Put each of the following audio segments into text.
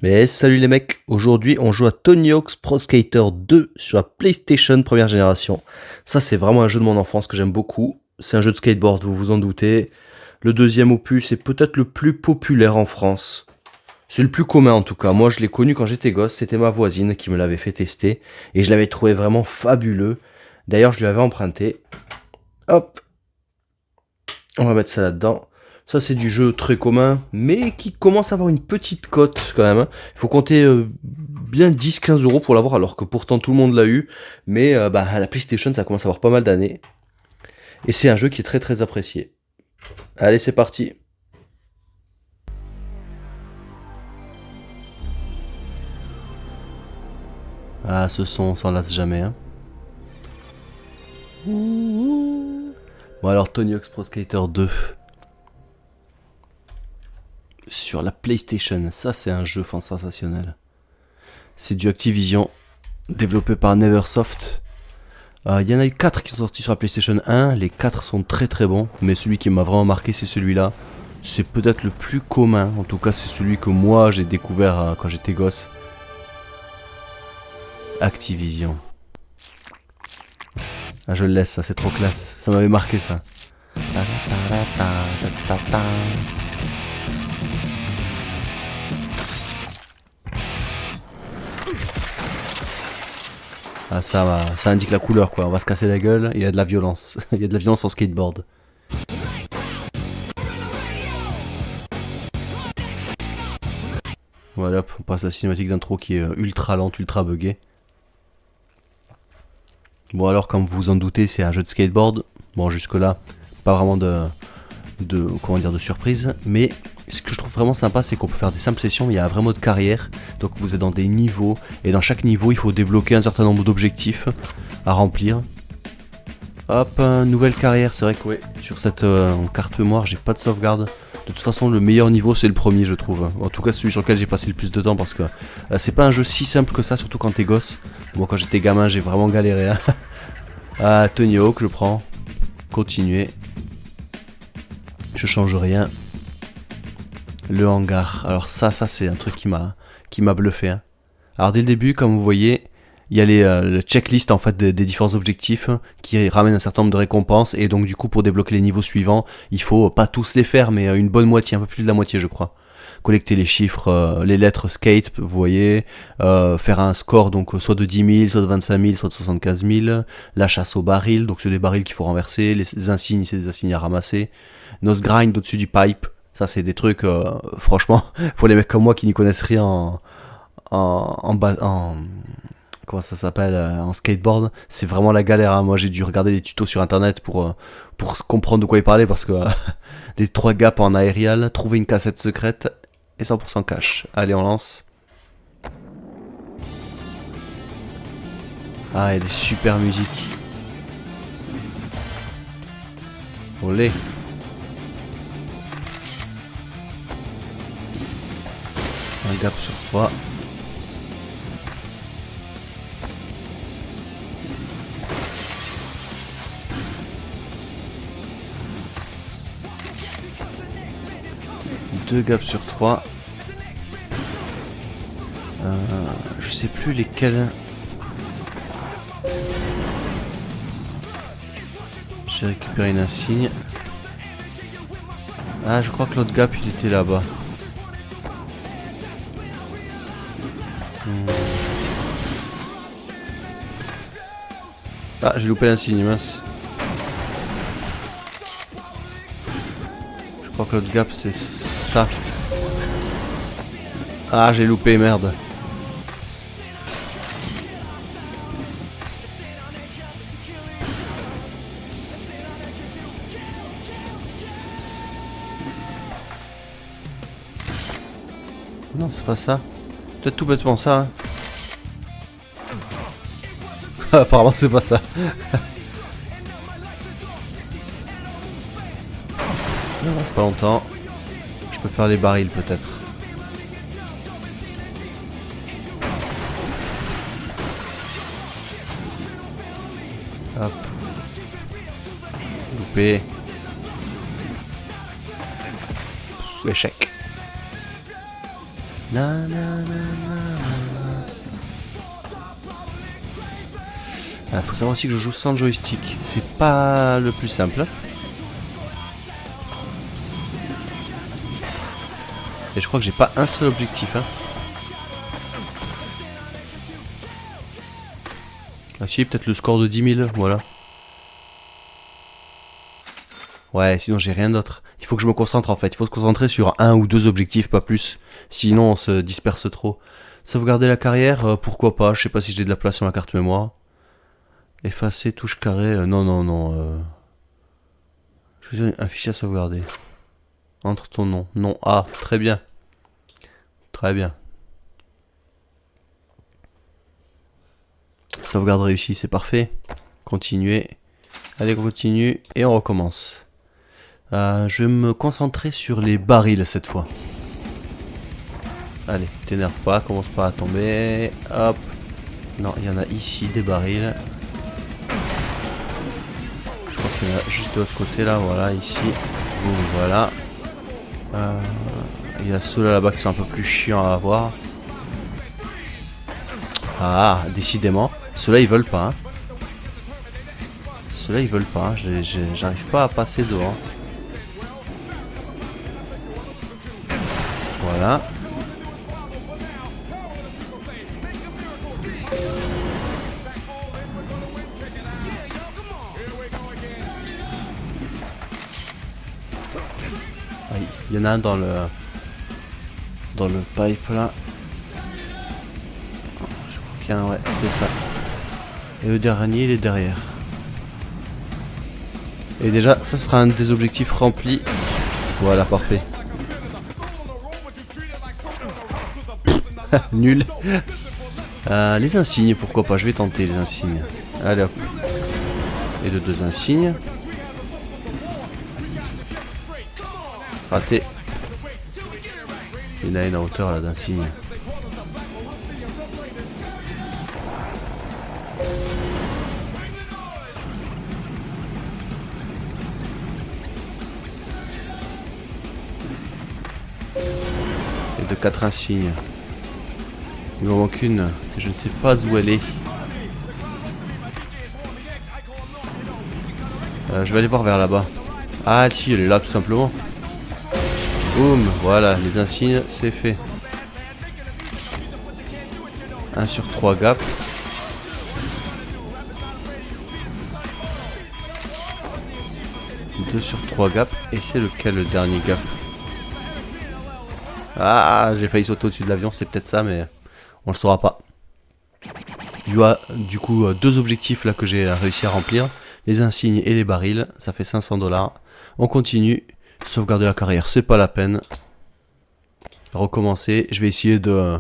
Mais salut les mecs, aujourd'hui on joue à Tony Hawk's Pro Skater 2 sur la PlayStation première génération. Ça c'est vraiment un jeu de mon enfance que j'aime beaucoup. C'est un jeu de skateboard, vous vous en doutez. Le deuxième opus est peut-être le plus populaire en France. C'est le plus commun en tout cas. Moi je l'ai connu quand j'étais gosse, c'était ma voisine qui me l'avait fait tester. Et je l'avais trouvé vraiment fabuleux. D'ailleurs je lui avais emprunté. Hop, on va mettre ça là-dedans. Ça c'est du jeu très commun, mais qui commence à avoir une petite cote quand même. Il faut compter bien 10-15 € pour l'avoir, alors que pourtant tout le monde l'a eu. Mais à la PlayStation ça commence à avoir pas mal d'années. Et c'est un jeu qui est très très apprécié. Allez c'est parti. Ah ce son, on s'en lasse jamais. Hein. Bon alors Tony Hawk's Pro Skater 2. Sur la PlayStation, ça c'est un jeu sensationnel. C'est du Activision, développé par Neversoft. Il y en a eu 4 qui sont sortis sur la PlayStation 1, les 4 sont très très bons, mais celui qui m'a vraiment marqué c'est celui-là. C'est peut-être le plus commun, en tout cas c'est celui que moi j'ai découvert quand j'étais gosse. Activision. Ah je le laisse, ça c'est trop classe, ça m'avait marqué ça. Ah ça indique la couleur quoi, on va se casser la gueule, il y a de la violence. Il y a de la violence en skateboard. Voilà, on passe à la cinématique d'intro qui est ultra lente, ultra buggée. Bon alors comme vous vous en doutez c'est un jeu de skateboard. Bon jusque là, pas vraiment de surprise, mais ce que je trouve vraiment sympa c'est qu'on peut faire des simples sessions, il y a un vrai mode carrière, donc vous êtes dans des niveaux, et dans chaque niveau il faut débloquer un certain nombre d'objectifs à remplir. Hop, nouvelle carrière, c'est vrai que ouais, sur cette carte mémoire j'ai pas de sauvegarde. De toute façon le meilleur niveau c'est le premier je trouve, en tout cas celui sur lequel j'ai passé le plus de temps parce que c'est pas un jeu si simple que ça, surtout quand t'es gosse. Moi quand j'étais gamin j'ai vraiment galéré. Hein. Ah, Tony Hawk je prends, continuer. Je change rien. Le hangar. Alors ça c'est un truc qui m'a bluffé. Hein. Alors dès le début, comme vous voyez, il y a le checklist en fait des différents objectifs qui ramènent un certain nombre de récompenses et donc du coup pour débloquer les niveaux suivants, il faut pas tous les faire mais une bonne moitié, un peu plus de la moitié je crois. Collecter les chiffres, les lettres skate, vous voyez, faire un score donc soit de 10 000, soit de 25 000, soit de 75 000, la chasse aux barils, donc c'est des barils qu'il faut renverser, les insignes c'est des insignes à ramasser, nose grind au-dessus du pipe, ça c'est des trucs, franchement, pour les mecs comme moi qui n'y connaissent rien en comment ça s'appelle en skateboard, c'est vraiment la galère. Hein. Moi j'ai dû regarder des tutos sur internet pour comprendre de quoi il parlait parce que des 3 gaps en aérial, trouver une cassette secrète et 100% cash. Allez on lance. Ah il y a des super musiques. Olé. Un gap sur 3. Deux gaps sur 3. Je sais plus lesquels. J'ai récupéré une insigne. Ah je crois que l'autre gap il était là-bas. Ah j'ai loupé l'insigne, mince. Je crois que l'autre gap c'est ça. Ah j'ai loupé, merde. Non c'est pas ça. Peut-être tout bêtement ça. Hein. Apparemment c'est pas ça. Il reste pas longtemps. Je peux faire les barils peut-être. Hop. Loupé. Échec. Ah, faut savoir aussi que je joue sans joystick. C'est pas le plus simple. Et je crois que j'ai pas un seul objectif. Hein. Ah si, peut-être le score de 10 000, voilà. Ouais, sinon j'ai rien d'autre. Il faut que je me concentre en fait. Il faut se concentrer sur un ou deux objectifs, pas plus. Sinon on se disperse trop. Sauvegarder la carrière, pourquoi pas. Je sais pas si j'ai de la place sur ma carte mémoire. Effacer, touche carré. Non, non, non. Choisir un fichier à sauvegarder. Entre ton nom. Nom A. Très bien. Très bien. Sauvegarde réussie, c'est parfait. Continuer. Allez, on continue et on recommence. Je vais me concentrer sur les barils cette fois. Allez, t'énerve pas, commence pas à tomber. Hop. Non, il y en a ici des barils. Je crois qu'il y en a juste de l'autre côté là, voilà, ici. Boum, voilà. Il y a ceux-là là-bas qui sont un peu plus chiants à avoir. Ah, décidément. Ceux-là ils veulent pas. Hein. Ceux-là ils veulent pas. J'arrive pas à passer devant. Voilà. Il y en a un dans le pipe là. Je crois qu'il y a un, ouais, c'est ça. Et le dernier il est derrière. Et déjà ça sera un des objectifs remplis. Voilà, parfait. Nul. Les insignes, pourquoi pas, je vais tenter les insignes. Allez hop. Et de deux insignes. Raté. Il y en a une à hauteur là d'insigne. Et de 4 insignes. Il m'en manque une que je ne sais pas où elle est. Je vais aller voir vers là-bas. Ah si, elle est là tout simplement. Boum, voilà, les insignes, c'est fait. 1 sur 3 gap. Deux sur 3 gap. Et c'est lequel le dernier gap? Ah, j'ai failli sauter au-dessus de l'avion, c'est peut-être ça, mais on le saura pas. Il y a du coup deux objectifs là que j'ai réussi à remplir. Les insignes et les barils, ça fait 500 $. On continue. Sauvegarder la carrière, c'est pas la peine. Recommencer. Je vais essayer de...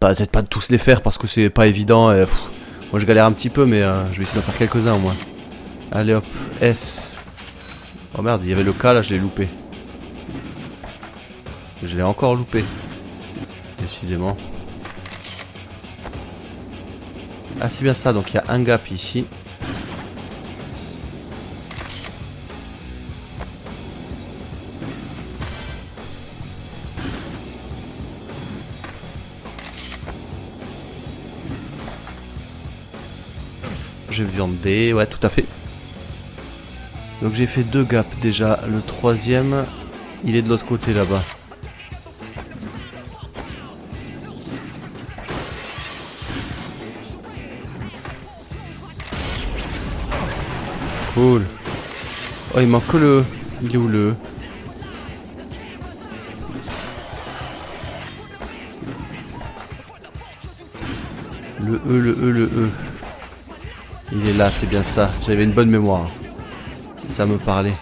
peut-être pas de tous les faire parce que c'est pas évident. Et, moi je galère un petit peu, mais je vais essayer d'en faire quelques-uns au moins. Allez hop, S. Oh merde, il y avait le K là, je l'ai loupé. Je l'ai encore loupé. Décidément. Ah c'est bien ça, donc il y a un gap ici. J'ai viandé, ouais tout à fait. Donc j'ai fait 2 gaps déjà. Le troisième, il est de l'autre côté là-bas. Cool. Oh il manque que le... Il est où le... Le E. Il est là, c'est bien ça. J'avais une bonne mémoire. Ça me parlait.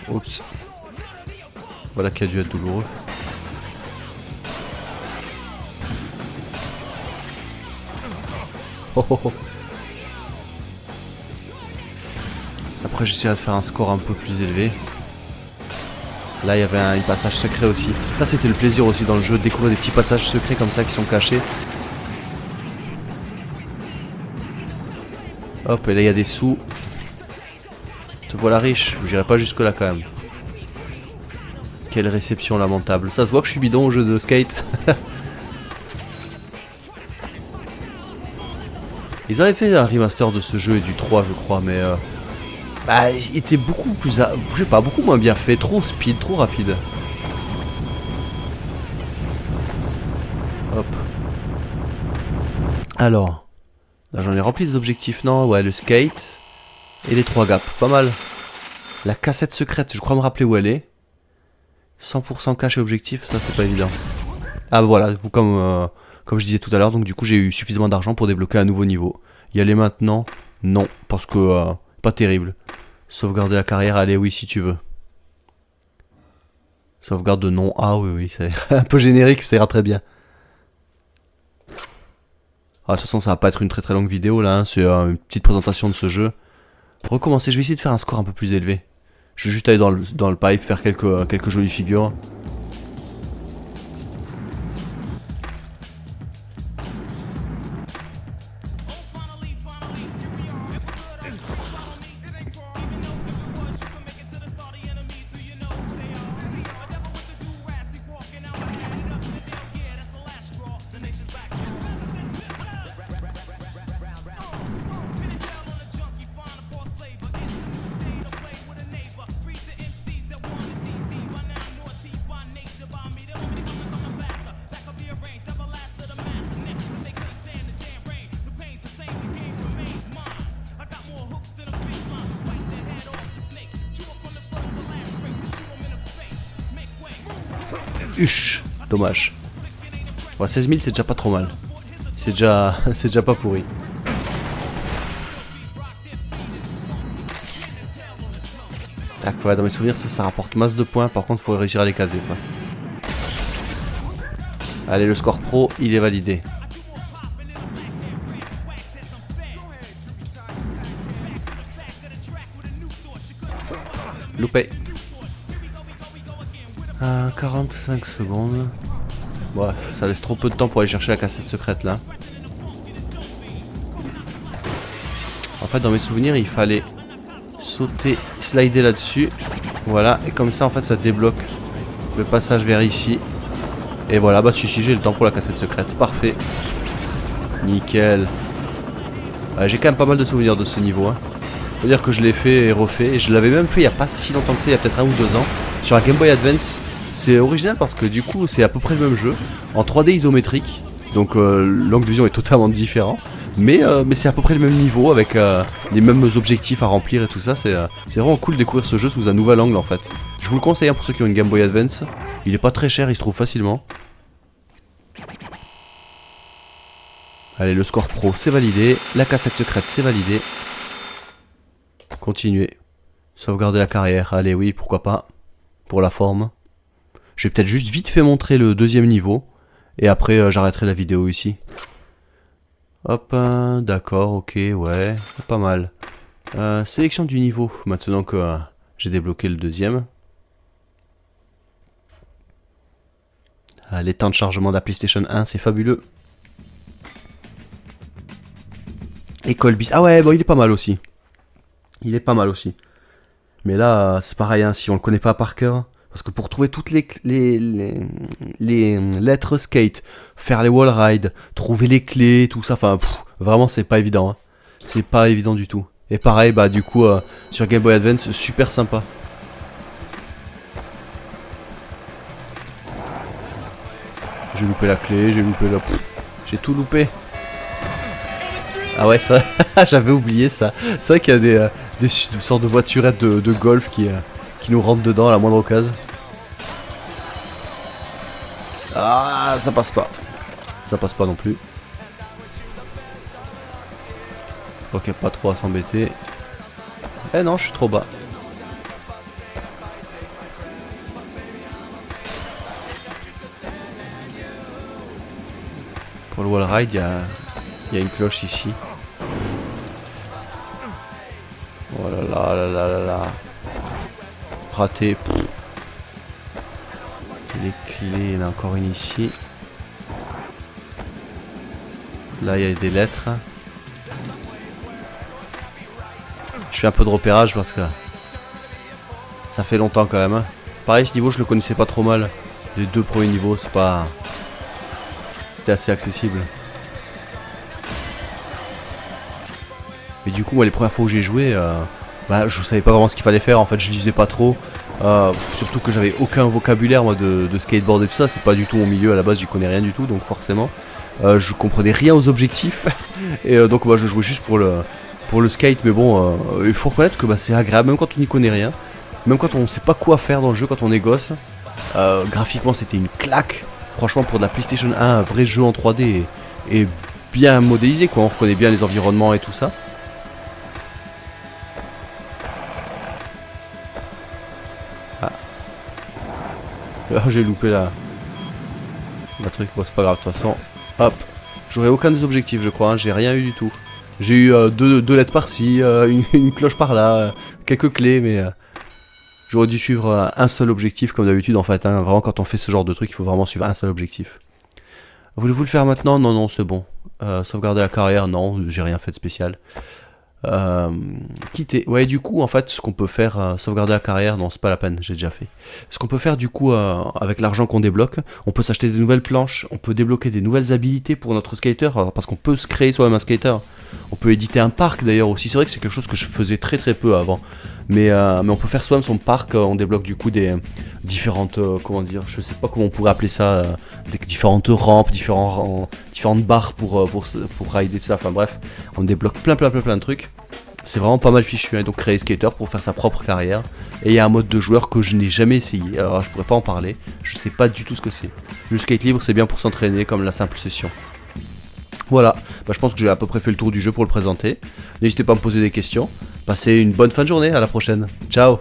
Oups. Voilà qui a dû être douloureux. Oh, oh, oh. Après j'essaierai de faire un score un peu plus élevé. Là il y avait un passage secret aussi. Ça c'était le plaisir aussi dans le jeu, de découvrir des petits passages secrets comme ça qui sont cachés. Hop, et là il y a des sous. Te voilà riche, j'irai pas jusque là quand même. Quelle réception lamentable. Ça se voit que je suis bidon au jeu de skate. Ils avaient fait un remaster de ce jeu et du 3 je crois, mais bah, il était beaucoup plus, je sais pas, beaucoup moins bien fait, trop speed, trop rapide. Hop. Alors, là j'en ai rempli des objectifs, non? Ouais, le skate et les 3 gaps, pas mal. La cassette secrète, je crois me rappeler où elle est. 100% cache et objectif, ça c'est pas évident. Ah voilà, comme je disais tout à l'heure, donc du coup j'ai eu suffisamment d'argent pour débloquer un nouveau niveau. Y aller maintenant? Non, parce que pas terrible. Sauvegarder la carrière, allez oui si tu veux. Sauvegarde de non, ah oui, c'est un peu générique, ça ira très bien. Ah, de toute façon ça va pas être une très longue vidéo là, hein. C'est une petite présentation de ce jeu. Recommencer, je vais essayer de faire un score un peu plus élevé. Je vais juste aller dans le pipe, faire quelques jolies figures. Huch, dommage. Ouais, 16 000 c'est déjà pas trop mal. C'est déjà pas pourri. Tac, ouais, dans mes souvenirs ça rapporte masse de points, par contre faut réussir à les caser quoi. Allez, le score pro il est validé. Loupé. 45 secondes. Ouais, ça laisse trop peu de temps pour aller chercher la cassette secrète là. En fait dans mes souvenirs il fallait sauter, slider là-dessus. Voilà, et comme ça en fait ça débloque le passage vers ici. Et voilà, bah si j'ai le temps pour la cassette secrète, parfait. Nickel. Ouais, j'ai quand même pas mal de souvenirs de ce niveau, hein. Faut dire que je l'ai fait et refait, et je l'avais même fait il y a pas si longtemps que ça, il y a peut-être 1 ou 2 ans, sur la Game Boy Advance. C'est original parce que du coup c'est à peu près le même jeu, en 3D isométrique, donc l'angle de vision est totalement différent, mais c'est à peu près le même niveau avec les mêmes objectifs à remplir et tout ça. C'est vraiment cool de découvrir ce jeu sous un nouvel angle en fait. Je vous le conseille hein, pour ceux qui ont une Game Boy Advance, il est pas très cher, il se trouve facilement. Allez, le score pro c'est validé, la cassette secrète c'est validé. Continuer. Sauvegarder la carrière, allez oui pourquoi pas, pour la forme. Je vais peut-être juste vite fait montrer le deuxième niveau. Et après j'arrêterai la vidéo ici. Hop, d'accord, ok, ouais, pas mal. Sélection du niveau, maintenant que j'ai débloqué le deuxième. Les temps de chargement de la PlayStation 1, c'est fabuleux. École bis. Ah ouais, bon, il est pas mal aussi. Il est pas mal aussi. Mais là, c'est pareil, hein, si on le connaît pas par cœur. Parce que pour trouver toutes les lettres skate, faire les wall rides, trouver les clés, tout ça, enfin, vraiment c'est pas évident. Hein. C'est pas évident du tout. Et pareil, bah du coup, sur Game Boy Advance, super sympa. J'ai loupé la clé, j'ai loupé la... J'ai tout loupé. Ah ouais, ça, j'avais oublié ça. C'est vrai qu'il y a des sortes de voiturettes de golf qui nous rentrent dedans à la moindre occasion. Ah, ça passe pas. Ça passe pas non plus. Ok, pas trop à s'embêter. Eh non, je suis trop bas. Pour le wall ride, il y a une cloche ici. Oh là là là là là là. Raté. Les clés, il y en a encore une ici. Là, il y a des lettres. Je fais un peu de repérage parce que ça fait longtemps quand même. Hein. Pareil, ce niveau, je le connaissais pas trop mal. Les 2 premiers niveaux, c'est pas... C'était assez accessible. Mais du coup, moi, les premières fois où j'ai joué, bah, je savais pas vraiment ce qu'il fallait faire. En fait, je lisais pas trop. Surtout que j'avais aucun vocabulaire, moi, de skateboard et tout ça. C'est pas du tout mon milieu à la base, j'y connais rien du tout. Donc, forcément, je comprenais rien aux objectifs. Et donc, moi, je jouais juste pour le skate. Mais bon, il faut reconnaître que bah, c'est agréable, même quand on n'y connaît rien. Même quand on sait pas quoi faire dans le jeu, quand on est gosse. Graphiquement, c'était une claque. Franchement, pour de la PlayStation 1, un vrai jeu en 3D et bien modélisé, quoi. On reconnaît bien les environnements et tout ça. Ah, j'ai loupé la truc. Bon, c'est pas grave, de toute façon. Hop. J'aurais aucun des objectifs, je crois. Hein. J'ai rien eu du tout. J'ai eu deux lettres par-ci, une cloche par-là, quelques clés, mais... J'aurais dû suivre un seul objectif comme d'habitude en fait, hein. Vraiment quand on fait ce genre de truc il faut vraiment suivre un seul objectif. Voulez-vous le faire maintenant? Non, non, c'est bon. Sauvegarder la carrière? Non, j'ai rien fait de spécial. Quitter. Ouais, du coup, en fait, ce qu'on peut faire, sauvegarder la carrière, non, c'est pas la peine, j'ai déjà fait. Ce qu'on peut faire, du coup, avec l'argent qu'on débloque, on peut s'acheter des nouvelles planches, on peut débloquer des nouvelles habilités pour notre skater, parce qu'on peut se créer soi-même un skater. On peut éditer un parc d'ailleurs aussi. C'est vrai que c'est quelque chose que je faisais très très peu avant. Mais on peut faire soi-même son parc, on débloque du coup des différentes, comment dire, je sais pas comment on pourrait appeler ça, des différentes rampes, différentes barres pour rider, tout ça, enfin bref, on débloque plein de trucs. C'est vraiment pas mal fichu, hein. Donc créer skater pour faire sa propre carrière. Et il y a un mode de joueur que je n'ai jamais essayé, alors je pourrais pas en parler, je sais pas du tout ce que c'est. Le skate libre c'est bien pour s'entraîner comme la simple session. Voilà, bah, je pense que j'ai à peu près fait le tour du jeu pour le présenter. N'hésitez pas à me poser des questions. Passez une bonne fin de journée, à la prochaine. Ciao.